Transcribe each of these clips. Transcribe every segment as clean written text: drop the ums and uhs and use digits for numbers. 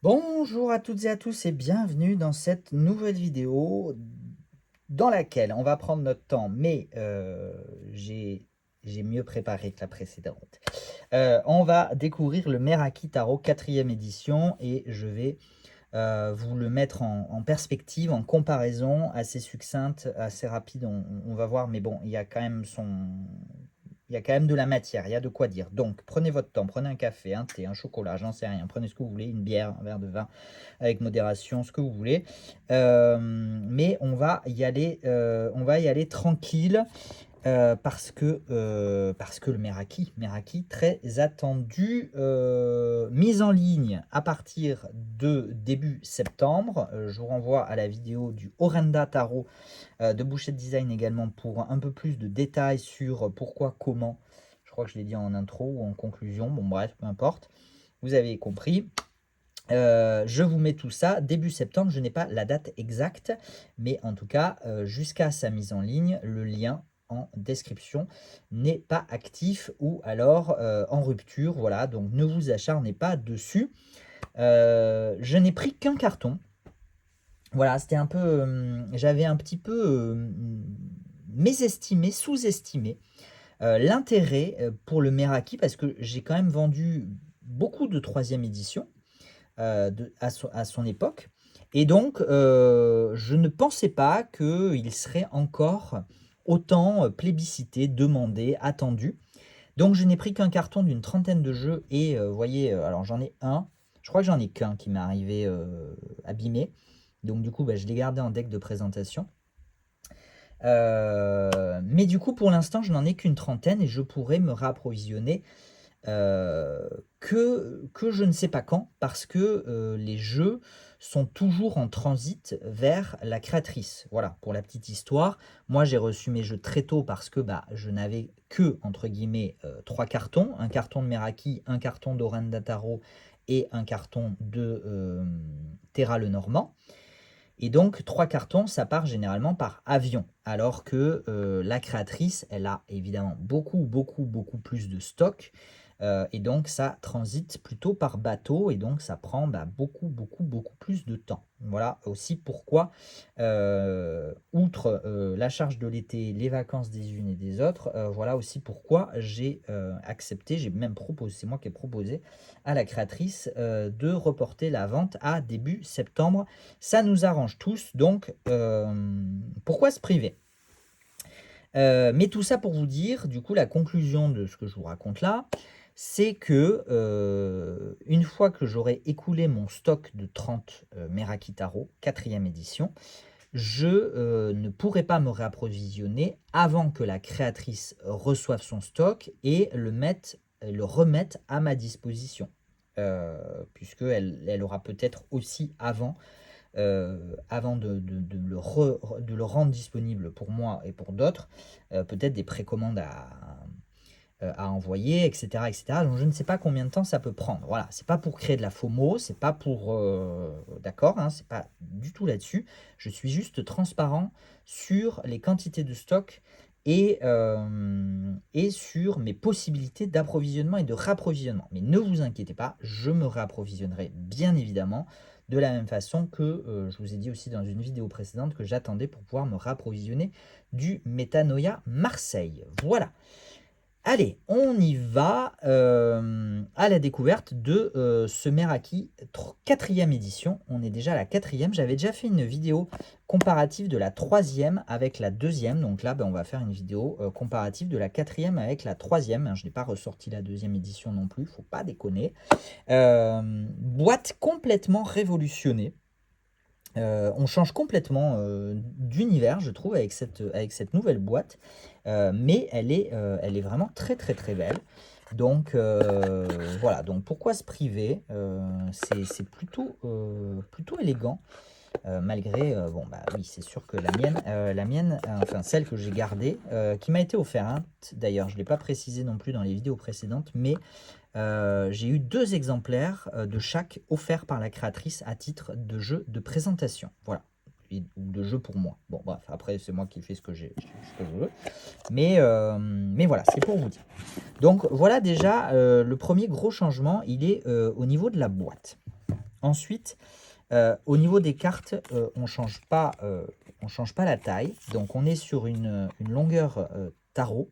Bonjour à toutes et à tous et bienvenue dans cette nouvelle vidéo dans laquelle on va prendre notre temps, mais j'ai mieux préparé que la précédente. On va découvrir le Meraki Tarot 4e édition et je vais vous le mettre en perspective, en comparaison assez succincte, assez rapide. On va voir, mais bon, il y a quand même de la matière, il y a de quoi dire. Donc, prenez votre temps, prenez un café, un thé, un chocolat, j'en sais rien. Prenez ce que vous voulez, une bière, un verre de vin, avec modération, ce que vous voulez. Mais on va y aller tranquille. Parce que le Meraki très attendu, mise en ligne à partir de début septembre. Je vous renvoie à la vidéo du Orenda Tarot de Bouchette Design également pour un peu plus de détails sur pourquoi, comment. Je crois que je l'ai dit en intro ou en conclusion. Bon, bref, peu importe. Vous avez compris. Je vous mets tout ça début septembre. Je n'ai pas la date exacte, mais en tout cas, jusqu'à sa mise en ligne, le lien en description n'est pas actif ou alors en rupture. Voilà, donc ne vous acharnez pas dessus. Je n'ai pris qu'un carton. Voilà, c'était un peu, j'avais un petit peu mésestimé, sous-estimé l'intérêt pour le Meraki parce que j'ai quand même vendu beaucoup de troisième édition à son époque. Et donc, je ne pensais pas qu'il serait encore autant plébiscité, demandé, attendu. Donc, je n'ai pris qu'un carton d'une trentaine de jeux et vous voyez, alors j'en ai un, je crois que j'en ai qu'un qui m'est arrivé abîmé. Donc, du coup, bah, je l'ai gardé en deck de présentation. Mais du coup, pour l'instant, je n'en ai qu'une trentaine et je pourrais me réapprovisionner que je ne sais pas quand, parce que les jeux sont toujours en transit vers la créatrice. Voilà, pour la petite histoire, moi j'ai reçu mes jeux très tôt parce que bah, je n'avais que, entre guillemets, 3 cartons, un carton de Meraki, un carton d'Orenda Tarot et un carton de Terra le Normand. Et donc, 3 cartons, ça part généralement par avion, alors que la créatrice, elle a évidemment beaucoup, beaucoup, beaucoup plus de stock. Et donc, ça transite plutôt par bateau, et donc ça prend bah, beaucoup, beaucoup, beaucoup plus de temps. Voilà aussi pourquoi, outre la charge de l'été, les vacances des unes et des autres, voilà aussi pourquoi j'ai accepté, j'ai même proposé, c'est moi qui ai proposé à la créatrice de reporter la vente à début septembre. Ça nous arrange tous, donc pourquoi se priver? Mais tout ça pour vous dire, du coup, la conclusion de ce que je vous raconte là, c'est que une fois que j'aurai écoulé mon stock de 30 Meraki Tarot, 4e édition, je ne pourrai pas me réapprovisionner avant que la créatrice reçoive son stock et le remette à ma disposition. Puisqu'elle elle aura peut-être aussi avant de le rendre disponible pour moi et pour d'autres, peut-être des précommandes à envoyer, etc., etc. Donc je ne sais pas combien de temps ça peut prendre. Voilà, c'est pas pour créer de la FOMO, c'est pas pour, d'accord, hein, c'est pas du tout là-dessus. Je suis juste transparent sur les quantités de stock et sur mes possibilités d'approvisionnement et de rapprovisionnement. Mais ne vous inquiétez pas, je me réapprovisionnerai bien évidemment de la même façon que je vous ai dit aussi dans une vidéo précédente que j'attendais pour pouvoir me rapprovisionner du Metanoia Marseille. Voilà. Allez, on y va à la découverte de ce Meraki 4e édition. On est déjà à la 4e. J'avais déjà fait une vidéo comparative de la 3e avec la 2e. Donc là, ben, on va faire une vidéo comparative de la 4e avec la 3e. Je n'ai pas ressorti la 2e édition non plus, faut pas déconner. Boîte complètement révolutionnée. On change complètement d'univers, je trouve, avec cette nouvelle boîte. Mais elle est vraiment très très très belle. Donc voilà, donc pourquoi se priver? C'est plutôt élégant. Malgré, bon bah oui, c'est sûr que la mienne, enfin celle que j'ai gardée, qui m'a été offerte, d'ailleurs je ne l'ai pas précisé non plus dans les vidéos précédentes, mais j'ai eu 2 exemplaires de chaque offerts par la créatrice à titre de jeu de présentation. Voilà. Ou de jeu pour moi. Bon, bref, après, c'est moi qui fais ce que je veux. Mais voilà, c'est pour vous dire. Donc, voilà déjà, le premier gros changement, il est au niveau de la boîte. Ensuite, au niveau des cartes, on change pas la taille. Donc on est sur une longueur tarot,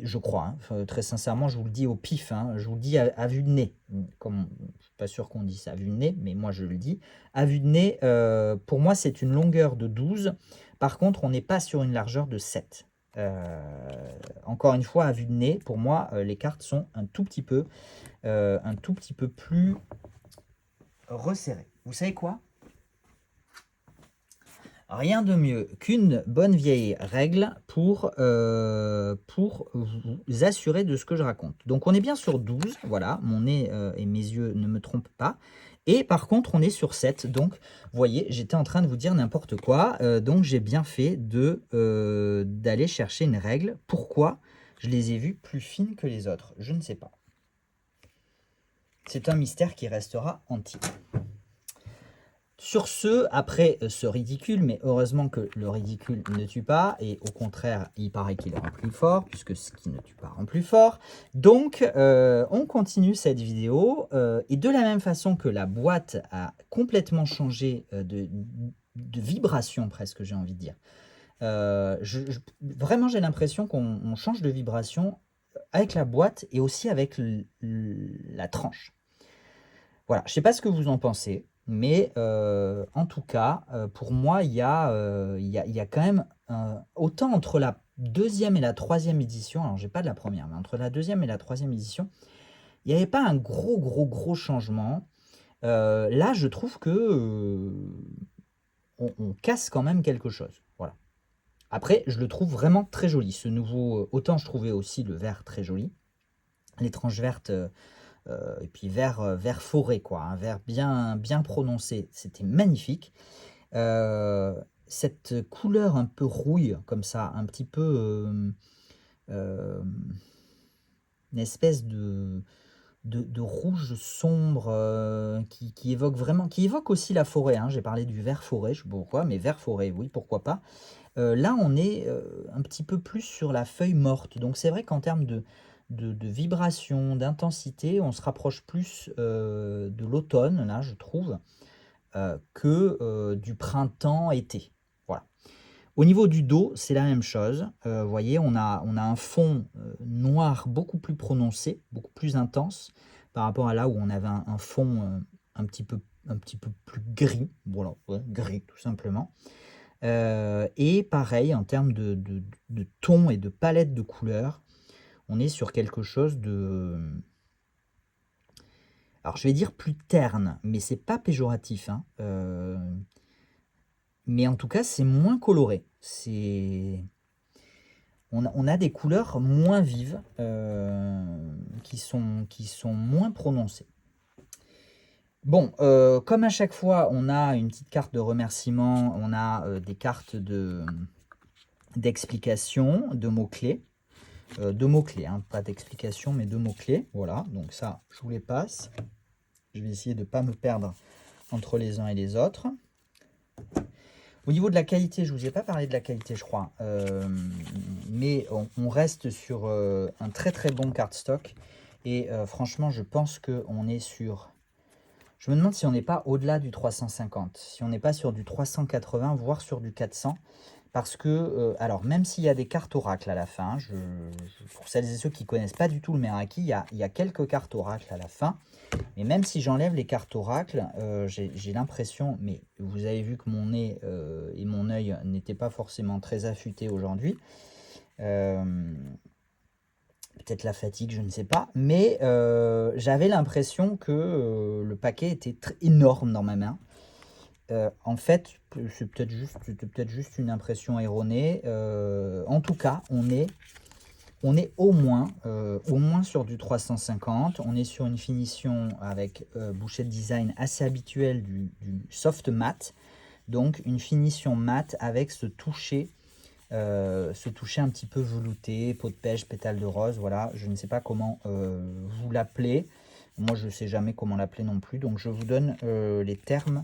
je crois. Hein. Très sincèrement, je vous le dis au pif. Hein. Je vous le dis à vue de nez. Comme, je ne suis pas sûr qu'on dise ça à vue de nez, mais moi je le dis. À vue de nez, pour moi, c'est une longueur de 12. Par contre, on n'est pas sur une largeur de 7. Encore une fois, à vue de nez, pour moi, les cartes sont un tout petit peu plus resserrées. Vous savez quoi? Rien de mieux qu'une bonne vieille règle pour vous assurer de ce que je raconte. Donc on est bien sur 12, voilà, mon nez et mes yeux ne me trompent pas. Et par contre, on est sur 7. Donc, vous voyez, j'étais en train de vous dire n'importe quoi. Donc, j'ai bien fait d'aller chercher une règle. Pourquoi je les ai vues plus fines que les autres? Je ne sais pas. C'est un mystère qui restera entier. Sur ce, après ce ridicule, mais heureusement que le ridicule ne tue pas, et au contraire, il paraît qu'il rend plus fort, puisque ce qui ne tue pas rend plus fort. Donc, on continue cette vidéo, et de la même façon que la boîte a complètement changé de vibration, presque, j'ai envie de dire. Vraiment, j'ai l'impression qu'on change de vibration avec la boîte et aussi avec la tranche. Voilà, je ne sais pas ce que vous en pensez, mais en tout cas, pour moi, il y a quand même, autant entre la deuxième et la troisième édition, alors j'ai pas de la première, mais entre la deuxième et la troisième édition, il n'y avait pas un gros changement. Là, je trouve que on casse quand même quelque chose. Voilà. Après, je le trouve vraiment très joli. Ce nouveau, autant je trouvais aussi le vert très joli. Les tranches vertes, et puis vert forêt, quoi, un vert bien prononcé. C'était magnifique. Cette couleur un peu rouille, comme ça, un petit peu une espèce de rouge sombre qui évoque vraiment, qui évoque aussi la forêt. Hein. J'ai parlé du vert forêt, je sais pas pourquoi, mais vert forêt, oui, pourquoi pas. Là, on est un petit peu plus sur la feuille morte. Donc, c'est vrai qu'en termes de vibration, d'intensité, on se rapproche plus de l'automne, là, je trouve, que du printemps-été. Voilà. Au niveau du dos, c'est la même chose. Vous voyez, on a un fond noir beaucoup plus prononcé, beaucoup plus intense par rapport à là où on avait un fond un petit peu plus gris. Voilà, ouais, gris tout simplement. Et pareil, en termes de ton et de palette de couleurs, on est sur quelque chose de, alors je vais dire plus terne, mais c'est pas péjoratif, hein, mais en tout cas, c'est moins coloré. On a des couleurs moins vives, qui sont moins prononcées. Bon, comme à chaque fois, on a une petite carte de remerciement, on a des cartes d'explication, de mots-clés. De mots-clés, hein, pas d'explication, mais de mots-clés. Voilà, donc ça, je vous les passe. Je vais essayer de ne pas me perdre entre les uns et les autres. Au niveau de la qualité, je ne vous ai pas parlé de la qualité, je crois. Mais on reste sur un très bon cardstock. Et franchement, je pense qu'on est sur... Je me demande si on n'est pas au-delà du 350. Si on n'est pas sur du 380, voire sur du 400. Parce que, alors même s'il y a des cartes oracles à la fin, pour celles et ceux qui ne connaissent pas du tout le Meraki, il y a quelques cartes oracles à la fin. Mais même si j'enlève les cartes oracles, j'ai l'impression, mais vous avez vu que mon nez et mon œil n'étaient pas forcément très affûtés aujourd'hui. Peut-être la fatigue, je ne sais pas. Mais j'avais l'impression que le paquet était énorme dans ma main. En fait, c'est peut-être juste une impression erronée. En tout cas, on est au moins sur du 350. On est sur une finition avec Bouchet Design assez habituelle du soft matte. Donc une finition matte avec ce toucher un petit peu velouté, peau de pêche, pétale de rose. Voilà, je ne sais pas comment vous l'appelez. Moi, je ne sais jamais comment l'appeler non plus. Donc je vous donne les termes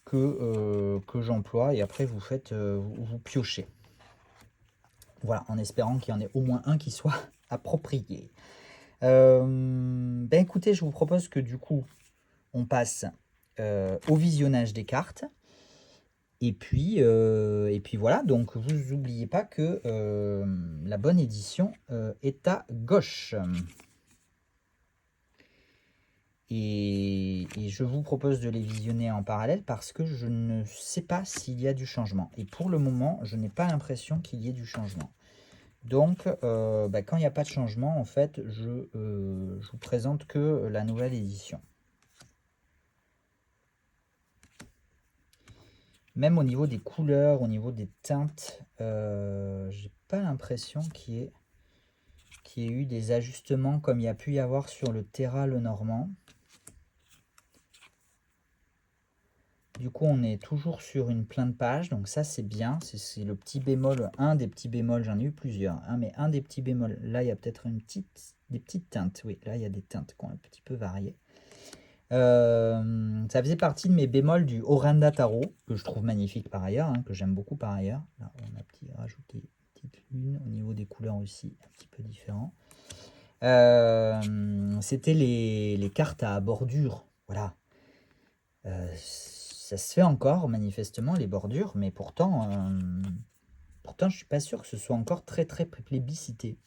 que j'emploie et après vous faites vous piochez. Voilà, en espérant qu'il y en ait au moins un qui soit approprié. Ben écoutez, je vous propose que du coup on passe au visionnage des cartes. Et puis voilà, donc vous n'oubliez pas que la bonne édition est à gauche. Et je vous propose de les visionner en parallèle parce que je ne sais pas s'il y a du changement. Et pour le moment, je n'ai pas l'impression qu'il y ait du changement. Donc, quand il n'y a pas de changement, en fait, je vous présente que la nouvelle édition. Même au niveau des couleurs, au niveau des teintes, j'ai pas l'impression qu'il y ait eu des ajustements comme il y a pu y avoir sur le Terra le Normand. Du coup, on est toujours sur une plein de pages, donc ça c'est bien. C'est le petit bémol, un des petits bémols, j'en ai eu plusieurs, hein, mais un des petits bémols. Là, il y a peut-être des petites teintes. Oui, là, il y a des teintes qui ont un petit peu varié. Ça faisait partie de mes bémols du Orenda Tarot, que je trouve magnifique par ailleurs, hein, que j'aime beaucoup par ailleurs. Là, on a rajouté une petite lune, au niveau des couleurs aussi, un petit peu différent. C'était les cartes à bordure, voilà. Ça se fait encore, manifestement, les bordures, mais pourtant, je ne suis pas sûr que ce soit encore très, très plébiscité.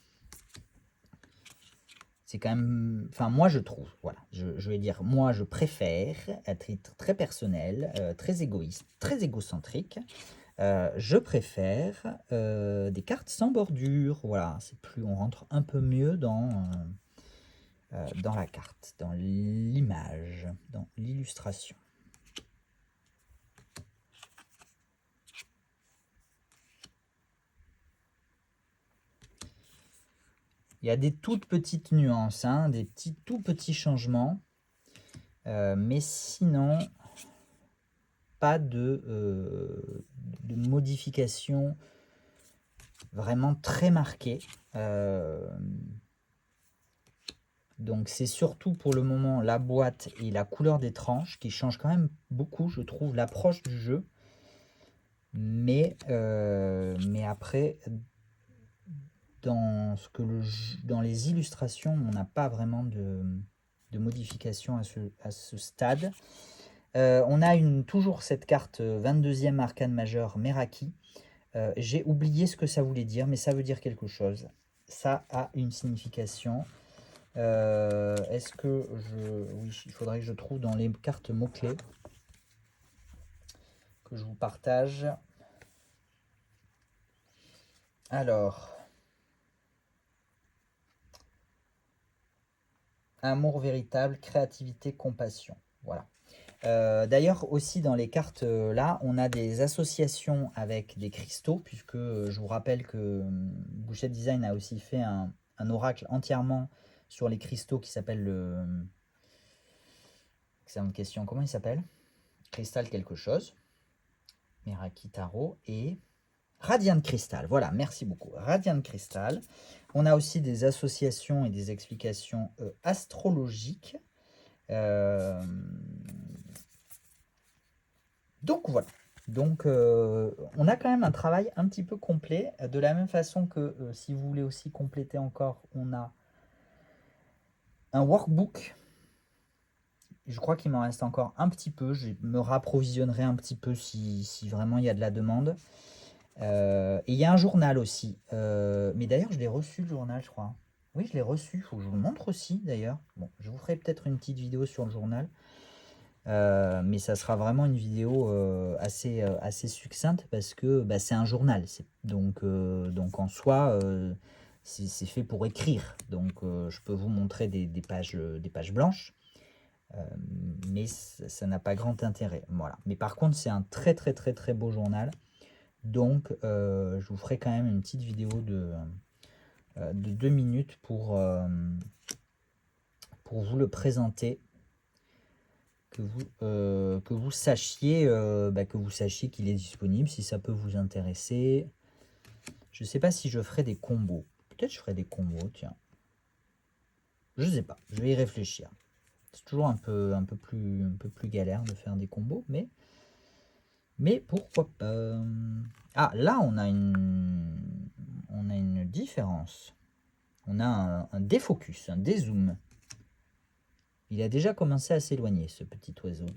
C'est quand même... Enfin, moi, je trouve, voilà, je vais dire, moi, je préfère, à titre très personnel, très égoïste, très égocentrique, je préfère des cartes sans bordure, voilà, c'est plus, on rentre un peu mieux dans la carte, dans l'image, dans l'illustration. Il y a des toutes petites nuances, hein, des tout petits changements, mais sinon, pas de modification vraiment très marquée. Donc c'est surtout pour le moment la boîte et la couleur des tranches qui changent quand même beaucoup, je trouve, l'approche du jeu. Mais après, dans les illustrations, on n'a pas vraiment de modification à ce stade. On a toujours cette carte 22e arcane majeure Meraki. J'ai oublié ce que ça voulait dire, mais ça veut dire quelque chose. Ça a une signification. Est-ce que oui, il faudrait que je trouve dans les cartes mots-clés que je vous partage. Alors, amour véritable, créativité, compassion. Voilà. D'ailleurs, aussi dans les cartes là, on a des associations avec des cristaux, puisque je vous rappelle que Bouchette Design a aussi fait un oracle entièrement sur les cristaux qui s'appelle le... Excellente question, comment il s'appelle? Cristal quelque chose. Meraki Tarot et Radiant Crystal. Voilà, merci beaucoup. Radiant Crystal. On a aussi des associations et des explications astrologiques. Donc voilà. Donc on a quand même un travail un petit peu complet. De la même façon que si vous voulez aussi compléter encore, on a un workbook. Je crois qu'il m'en reste encore un petit peu. Je me rapprovisionnerai un petit peu si vraiment il y a de la demande. Et il y a un journal aussi. Mais d'ailleurs, je l'ai reçu le journal, je crois. Oui, je l'ai reçu. Il faut que je vous le montre aussi, d'ailleurs. Bon, je vous ferai peut-être une petite vidéo sur le journal. Mais ça sera vraiment une vidéo assez succincte parce que c'est un journal. Donc en soi, c'est fait pour écrire. Donc je peux vous montrer des pages blanches. Mais ça n'a pas grand intérêt. Voilà. Mais par contre, c'est un très très très très beau journal. Donc je vous ferai quand même une petite vidéo de 2 minutes pour vous le présenter. Que vous sachiez qu'il est disponible, si ça peut vous intéresser. Je ne sais pas si je ferai des combos. Peut-être je ferai des combos, tiens. Je ne sais pas, je vais y réfléchir. C'est toujours un peu plus galère de faire des combos, mais pourquoi pas. Ah, là, on a une différence. On a un défocus, un dézoom. Il a déjà commencé à s'éloigner, ce petit oiseau.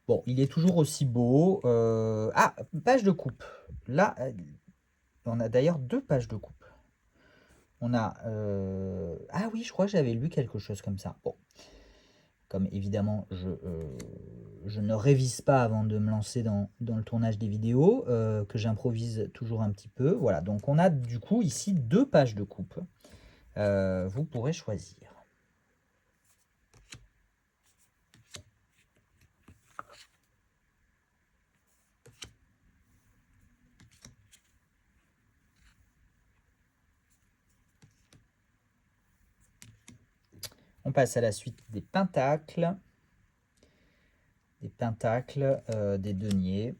Bon, il est toujours aussi beau. Ah, page de coupe. Là, on a d'ailleurs 2 pages de coupe. On a... Ah oui, je crois que j'avais lu quelque chose comme ça. Bon, comme évidemment, je ne révise pas avant de me lancer dans le tournage des vidéos, que j'improvise toujours un petit peu. Voilà, donc on a du coup ici 2 pages de coupe. Vous pourrez choisir. On passe à la suite des pentacles. Des pentacles, des deniers.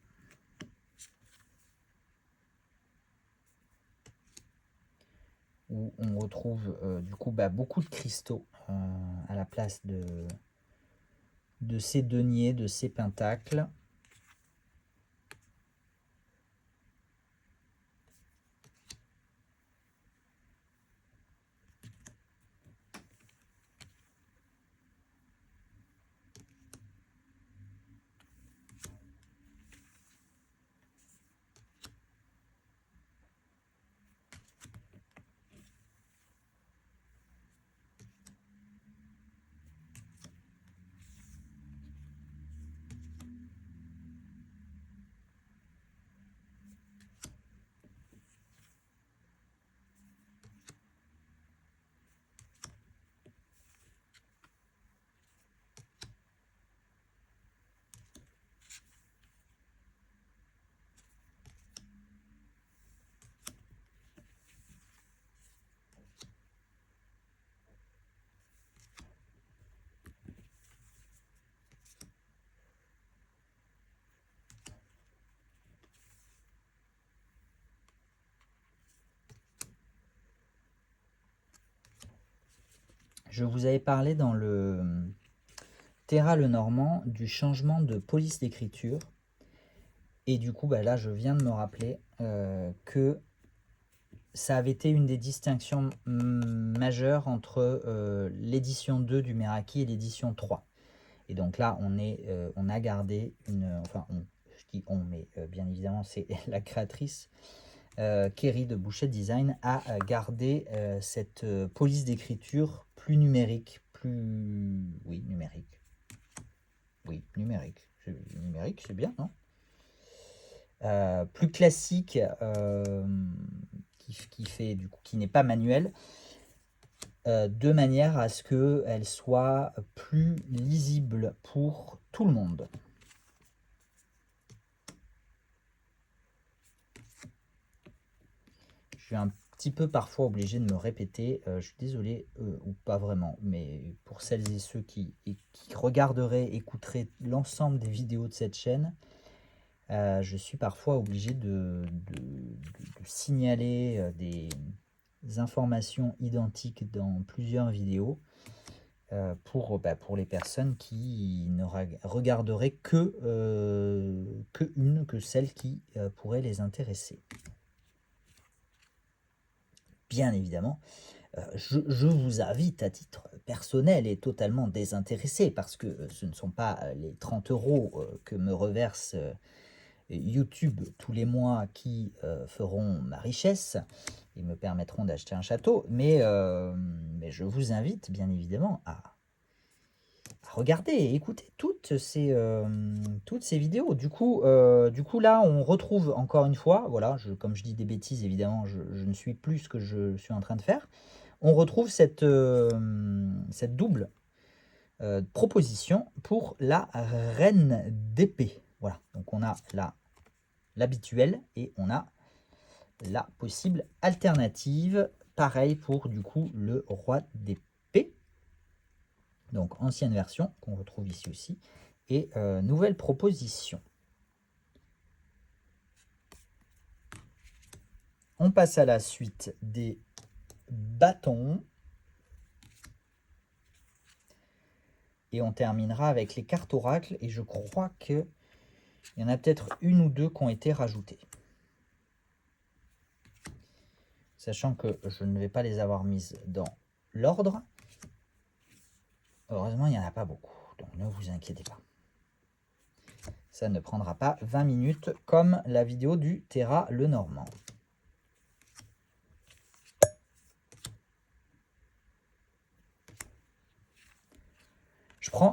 Où on retrouve du coup beaucoup de cristaux à la place de ces deniers, de ces pentacles. Je vous avais parlé dans le Terra le Normand du changement de police d'écriture. Et du coup, là, je viens de me rappeler que ça avait été une des distinctions majeures entre l'édition 2 du Meraki et l'édition 3. Et donc là, on a gardé enfin, je dis on, mais bien évidemment, c'est la créatrice, Kerry de Bouchet Design, a gardé cette police d'écriture plus numérique, Oui, numérique. Oui, numérique. Numérique, c'est bien, non plus classique, qui n'est pas manuel, de manière à ce qu'elle soit plus lisible pour tout le monde. Je suis un petit peu parfois obligé de me répéter, je suis désolé, ou pas vraiment, mais pour celles et ceux qui regarderaient, écouteraient l'ensemble des vidéos de cette chaîne, je suis parfois obligé de signaler des informations identiques dans plusieurs vidéos pour les personnes qui ne regarderaient que celle qui pourrait les intéresser. Bien évidemment, je vous invite à titre personnel et totalement désintéressé, parce que ce ne sont pas les 30 € que me reverse YouTube tous les mois qui feront ma richesse et me permettront d'acheter un château, mais je vous invite bien évidemment à regarder et écouter toutes ces vidéos. Du coup, là, on retrouve encore une fois, voilà, comme je dis des bêtises, évidemment, je ne suis plus ce que je suis en train de faire. On retrouve cette double proposition pour la reine d'épée. Voilà, donc on a l'habituel et on a la possible alternative. Pareil pour du coup le roi d'épée. Donc ancienne version qu'on retrouve ici aussi. Et nouvelle proposition. On passe à la suite des bâtons. Et on terminera avec les cartes oracles. Et je crois que Il y en a peut-être une ou deux qui ont été rajoutées. Sachant que je ne vais pas les avoir mises dans l'ordre. Heureusement, il n'y en a pas beaucoup, donc ne vous inquiétez pas. Ça ne prendra pas 20 minutes comme la vidéo du Terra le Normand.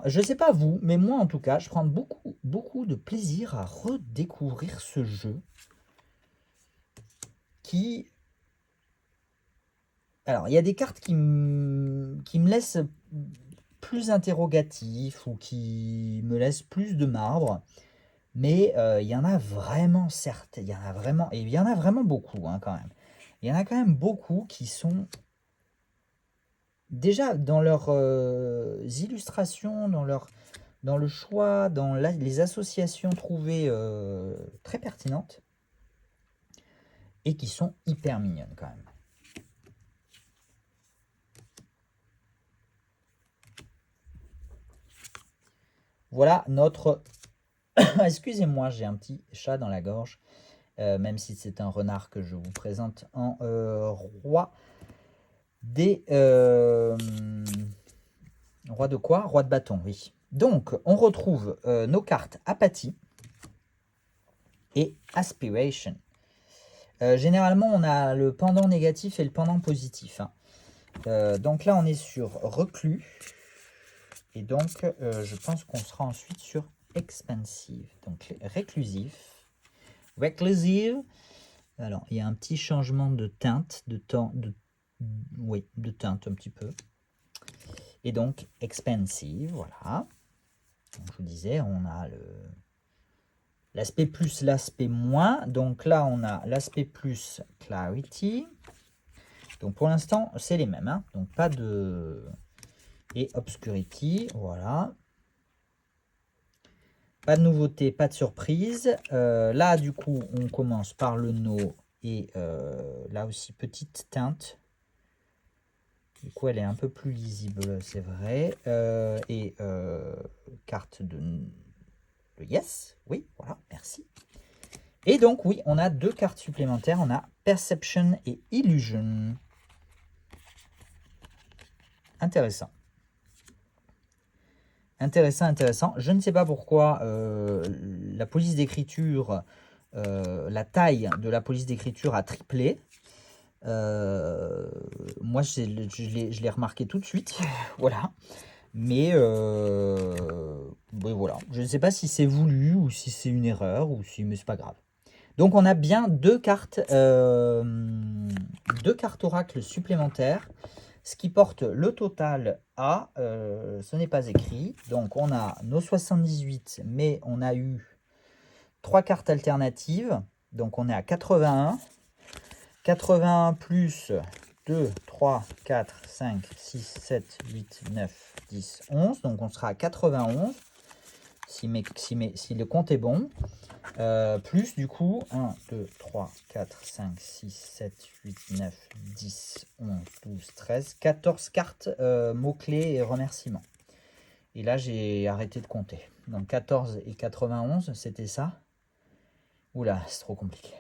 Je sais pas vous, mais moi en tout cas, je prends beaucoup de plaisir à redécouvrir ce jeu qui... Alors, il y a des cartes qui me laissent plus interrogatif ou qui me laissent plus de marbre. Mais il y en a vraiment, certes, il y en a vraiment, et il y en a vraiment beaucoup hein, quand même. Il y en a quand même beaucoup qui sont déjà dans leurs illustrations, dans le choix, dans les associations trouvées très pertinentes et qui sont hyper mignonnes quand même. Voilà notre... Excusez-moi, j'ai un petit chat dans la gorge, même si c'est un renard que je vous présente en roi des... Roi de quoi? Roi de bâton, oui. Donc, on retrouve nos cartes Apathie et Aspiration. Généralement, on a le pendant négatif et le pendant positif. Hein. Donc là, on est sur Reclus. Et donc, je pense qu'on sera ensuite sur Expansive. Donc, Réclusif. Reclusive. Alors, il y a un petit changement de teinte, oui, de teinte un petit peu. Et donc, Expansive, voilà. Donc, je vous disais, on a l'aspect plus, l'aspect moins. Donc là, on a l'aspect plus Clarity. Donc pour l'instant, c'est les mêmes. Hein. Donc pas de... Et Obscurity, voilà. Pas de nouveauté, pas de surprise. Là, du coup, on commence par le No. Et là aussi, petite teinte. Du coup, elle est un peu plus lisible, c'est vrai. Et carte de Yes. Oui, voilà, merci. Et donc, oui, on a deux cartes supplémentaires. On a Perception et Illusion. Intéressant. Intéressant, intéressant. Je ne sais pas pourquoi la police d'écriture, la taille de la police d'écriture a triplé. Moi, je l'ai remarqué tout de suite. Voilà. Mais voilà. Je ne sais pas si c'est voulu ou si c'est une erreur ou si, mais c'est pas grave. Donc on a bien deux cartes oracles supplémentaires, ce qui porte le total à, ce n'est pas écrit, donc on a nos 78, mais on a eu 3 cartes alternatives, donc on est à 81. 81 plus 2, 3, 4, 5, 6, 7, 8, 9, 10, 11, donc on sera à 91, si le compte est bon. Plus du coup 1, 2, 3, 4, 5, 6, 7, 8, 9, 10, 11, 12, 13, 14 cartes mots-clés et remerciements. Et là j'ai arrêté de compter. Donc 14 et 91, c'était ça. Oula, c'est trop compliqué.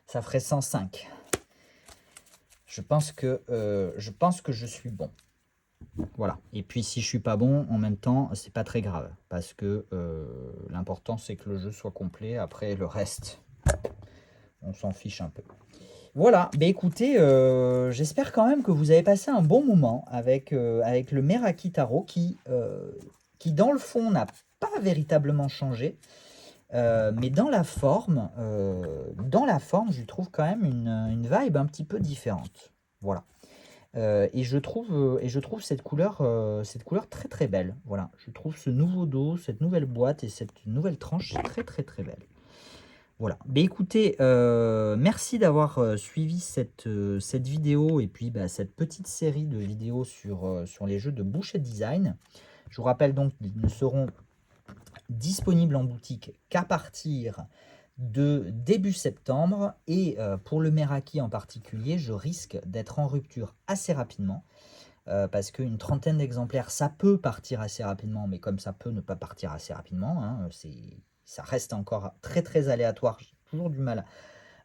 Ça ferait 105. Je pense que je suis bon. Voilà. Et puis si je suis pas bon, en même temps, c'est pas très grave. Parce que l'important, c'est que le jeu soit complet. Après, le reste, on s'en fiche un peu. Voilà. Ben écoutez, j'espère quand même que vous avez passé un bon moment avec le Meraki Taro qui, dans le fond, n'a pas véritablement changé. Mais dans la forme, je trouve quand même une vibe un petit peu différente. Voilà. Et je trouve cette couleur très très belle. Voilà, je trouve ce nouveau dos, cette nouvelle boîte et cette nouvelle tranche très très très belle. Voilà. Ben écoutez, merci d'avoir suivi cette vidéo et puis cette petite série de vidéos sur les jeux de Bouchet Design. Je vous rappelle donc qu'ils ne seront disponibles en boutique qu'à partir de début septembre et pour le Meraki en particulier, je risque d'être en rupture assez rapidement parce qu'une trentaine d'exemplaires, ça peut partir assez rapidement, mais comme ça peut ne pas partir assez rapidement, hein, ça reste encore très, très aléatoire. J'ai toujours du mal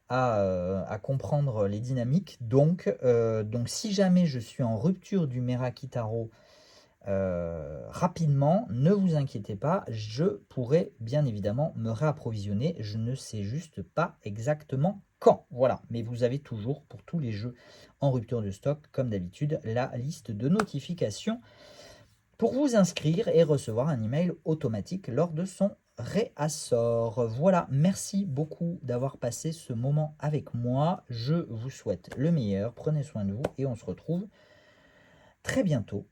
à comprendre les dynamiques. Donc si jamais je suis en rupture du Meraki Tarot, rapidement, ne vous inquiétez pas, je pourrai bien évidemment me réapprovisionner. Je ne sais juste pas exactement quand. Voilà, mais vous avez toujours, pour tous les jeux en rupture de stock, comme d'habitude, la liste de notifications pour vous inscrire et recevoir un email automatique lors de son réassort. Voilà, merci beaucoup d'avoir passé ce moment avec moi. Je vous souhaite le meilleur, prenez soin de vous et on se retrouve très bientôt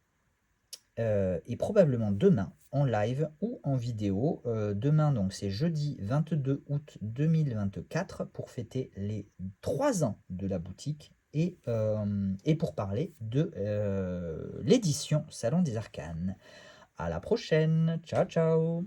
et probablement demain en live ou en vidéo. Demain, donc c'est jeudi 22 août 2024 pour fêter les 3 ans de la boutique et pour parler de l'édition Salon des Arcanes. À la prochaine, ciao ciao.